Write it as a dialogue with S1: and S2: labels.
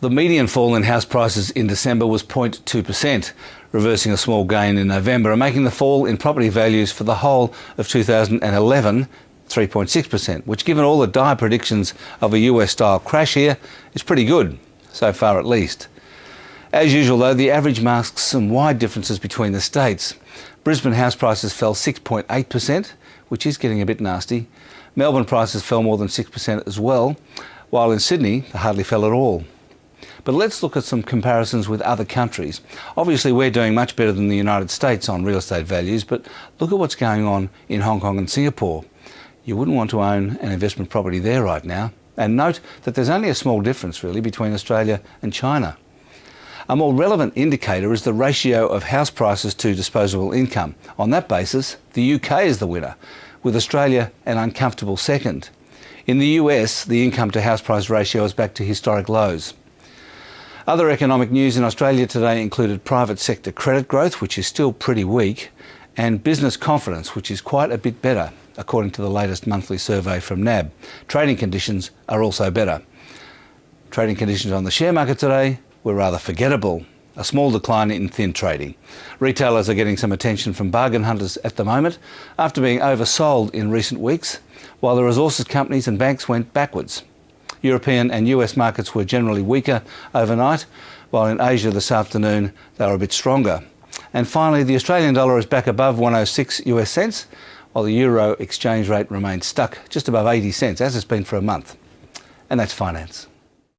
S1: The median fall in house prices in December was 0.2%, reversing a small gain in November and making the fall in property values for the whole of 2011 3.6%, which, given all the dire predictions of a US-style crash here, is pretty good, so far at least. As usual though, the average masks some wide differences between the states. Brisbane house prices fell 6.8%, which is getting a bit nasty. Melbourne prices fell more than 6% as well, while in Sydney they hardly fell at all. But let's look at some comparisons with other countries. Obviously we're doing much better than the United States on real estate values, but look at what's going on in Hong Kong and Singapore. You wouldn't want to own an investment property there right now. And note that there's only a small difference really between Australia and China. A more relevant indicator is the ratio of house prices to disposable income. On that basis, the UK is the winner, with Australia an uncomfortable second. In the US, the income to house price ratio is back to historic lows. Other economic news in Australia today included private sector credit growth, which is still pretty weak, and business confidence, which is quite a bit better, according to the latest monthly survey from NAB. Trading conditions are also better. Trading conditions on the share market today were rather forgettable. A small decline in thin trading. Retailers are getting some attention from bargain hunters at the moment after being oversold in recent weeks, while the resources companies and banks went backwards. European and US markets were generally weaker overnight, while in Asia this afternoon they were a bit stronger. And finally, the Australian dollar is back above 106 US cents, while the euro exchange rate remains stuck just above 80 cents, as it's been for a month. And that's finance.